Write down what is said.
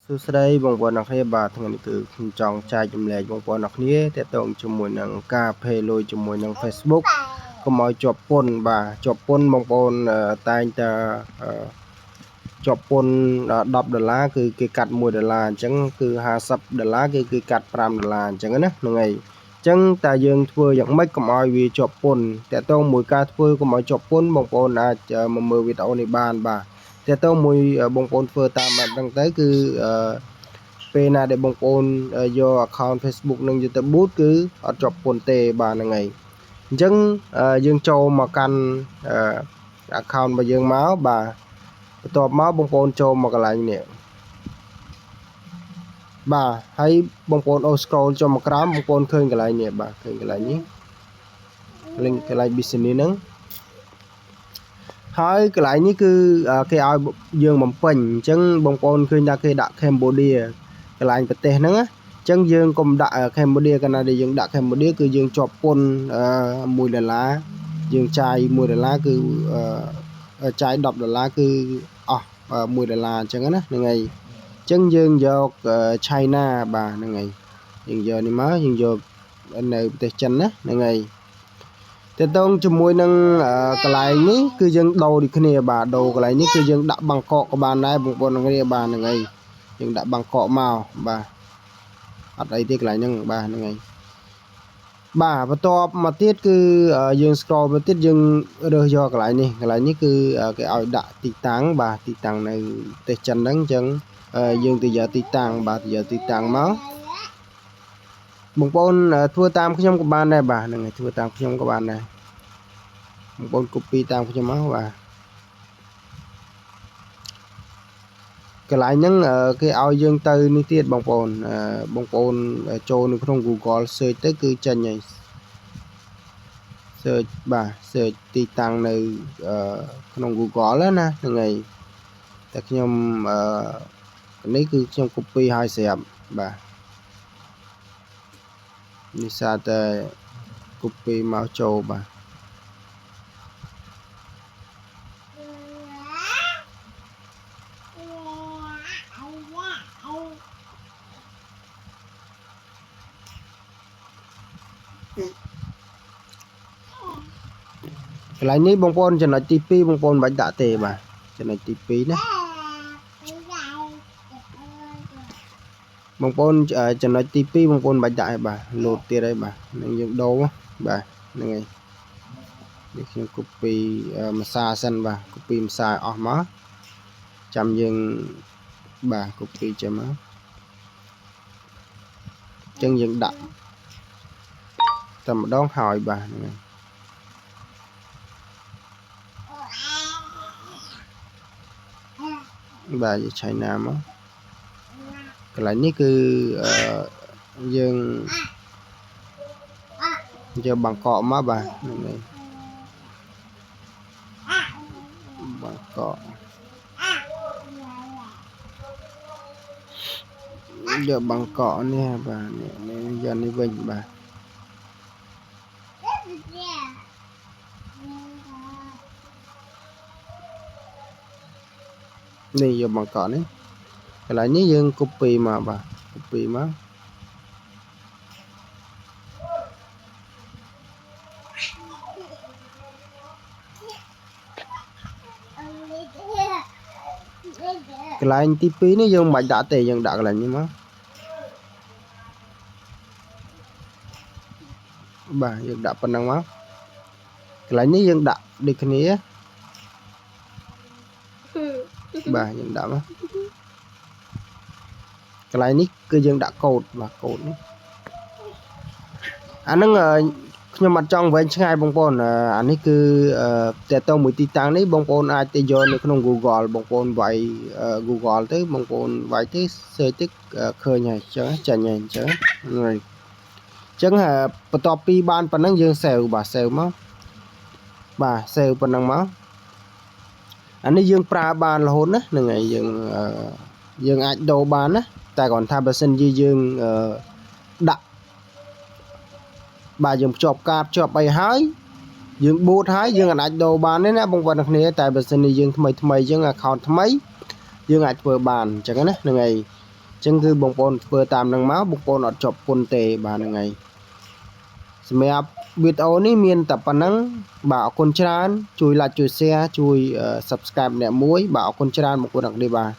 សួស្តីបងប្អូនអ្នកគ្នាបាទថ្ងៃនេះគឺខ្ញុំចង់ចែកចម្លែកបងប្អូនអ្នកគ្នាទាក់ទងជាមួយនឹងការផេលុយជាមួយនឹង Facebook កុំឲ្យជាប់ពន្ធបាទជាប់ពន្ធបងប្អូនតែងតែជាប់ពន្ធ$10គឺគេកាត់$1អញ្ចឹងគឺ$50គឺកាត់$5អញ្ចឹងណាហ្នឹងហើយអញ្ចឹងតែយើងធ្វើយ៉ាងម៉េចកុំឲ្យវាជាប់ពន្ធទាក់ទងមួយការធ្វើកុំឲ្យជាប់ពន្ធបងប្អូនអាចមកមើលវីដេអូនេះបានបាទទាក់ទងមួយបងប្អូនធ្វើតាមបែបហ្នឹងទៅគឺពេលណាដែលបងប្អូនយក account Facebook នឹងយកទៅ boot គឺអត់ជាប់ពន្ធទេបាទហ្នឹងហើយអញ្ចឹងយើងចូលមកកាន់account របស់យើងមកបាទបន្ទាប់មកបងប្អូនចូលមកកន្លែងនេះបាទហើយបងប្អូនអូ scroll ចុះមកក្រោមបងប្អូនឃើញកន្លែងនេះបាទឃើញកន្លែងនេះកន្លែង business ហ្នឹងហើយកន្លែងនេះគឺគេឲ្យយើងបំពេញអញ្ចឹងបងប្អូនឃើញថាគេដាក់ Cambodia កន្លែងប្រទេសហ្នឹងណាអញ្ចឹងយើងកុំដាក់ Cambodia កាលណាដែលយើងដាក់ Cambodia គឺយើងជាប់ពន្ធ$1យើងចាយ$1គឺចាយ$10គឺអស់$1អញ្ចឹងណាហ្នឹងហើយអញ្ចឹងយើងយក China បាទហ្នឹងហើយយើងយកនេះមកយើងយកនៅប្រទេសចិនណាហ្នឹងហើយទាក់ទងជាមួយនឹងកន្លែងនេះគឺយើងដូរដូចគ្នាបាទដូរកន្លែងនេះគឺយើងដាក់បាងកកក៏បានដែរបងប្អូនទាំងគ្នាបាទហ្នឹងហើយយើងដាក់បាងកកមកបាទអត់អីទេកន្លែងហ្នឹងបាទហ្នឹងហើយបាទបន្ទាប់មកទៀតគឺយើង scroll មកទៀតយើងរើសយកកន្លែងនេះគឺគេឲ្យដាក់ទីតាំងបាទទីតាំងនៅប្រទេសចិនហ្នឹងអញ្ចឹងយើងទៅយកទីតាំងបាទយកទីតាំងមកបងប្អូនធ្វើតាមខ្ញុំក៏បានដែរបាទហ្នឹងហើយធ្វើតាមខ្ញុំក៏បានដែរបងប្អូន copy តាមខ្ញុំមកបាទកន្លែងហ្នឹងគេឲ្យយើងទៅនេះទៀតបងប្អូនចូលនៅក្នុង Google search ទៅគឺចេញហើយ search បាទ search ទីតាំងនៅក្នុង Google ណាហ្នឹងហើយតែខ្ញុំនេះគឺខ្ញុំ copy ឲ្យស្រាប់បាទនេះសារតែ copy មកចូលបាទកន្លែងនេះបងប្អូនចំណុចទី2បងប្អូនមិនបាច់ដាក់ទេបាទចំណុចទី2ណាបងប្អូនចំណុចទី2បងប្អូនមិនបាច់ដាក់ទេបាទលោតទៀតហើយបាទនឹងយើងដូរបាទហ្នឹងហើយនេះខ្ញុំ copy ម្សាសិនបាទ copy ម្សាអស់មកចាំយើងបាទ copy ចាំមកអញ្ចឹងយើងដាក់តែម្ដងហើយបាទហ្នឹងហើយបាទយើងឆៃណាមកកន្លែងនេះគឺយើងយកបាងកកមកបាទហ្នឹងហើយបាងកកយកបាងកកនេះបាទនេះយកនេះវិញបាទនេះយកបាងកកនេះកន្លែងនេះយើង copy មកបាទ copy មកកន្លែងទី2នេះយើងមិនបាច់ដាក់ទេយើងដាក់កន្លែងនេះមកបាទយើងដាក់ប៉ុណ្ណឹងមកកន្លែងនេះយើងដាក់ដូចគ្នាបាទយើងដាក់មកកន្លែងនេះគឺយើងដាក់កូដបាទកូដនេះអាហ្នឹងខ្ញុំអត់ចង់វែងឆ្ងាយបងប្អូនអានេះគឺតើតើមួយទីតាំងនេះបងប្អូនអាចទៅយកនៅក្នុង Google បងប្អូនវាយ Google ទៅបងប្អូនវាយទៅ search ទៅឃើញហើយអញ្ចឹងចាញ់ហើយអញ្ចឹងហើយអញ្ចឹងបន្ទាប់ពីបានប៉ុណ្ណឹងយើង save បាទ save មកបាទ save ប៉ុណ្ណឹងមកអានេះយើងប្រើបានរហូតណាហ្នឹងហើយយើងអាចដូរបានណាតែគ្រាន់ថាបើសិនជាយើងដាក់បាទយើងភ្ជាប់កាតភ្ជាប់អីហើយយើងបូតហើយយើងអាចដូរបានទេណាបងប្អូនទាំងគ្នាតែបើសិនជាយើងថ្មីអញ្ចឹង account ថ្មីយើងអាចធ្វើបានអញ្ចឹងណាហ្នឹងហើយ ចឹងគឺបងប្អូនធ្វើតាមនឹងមកបងប្អូនអត់ជាប់ពន្ធទេបាទហ្នឹងហើយសម្រាប់វីដេអូនេះមានតែប៉ុណ្ណឹងបាទអរគុណច្រើនជួយ like ជួយ share ជួយ subscribe អ្នកមួយបាទអរគុណច្រើនបងប្អូនទាំងនេះបាទ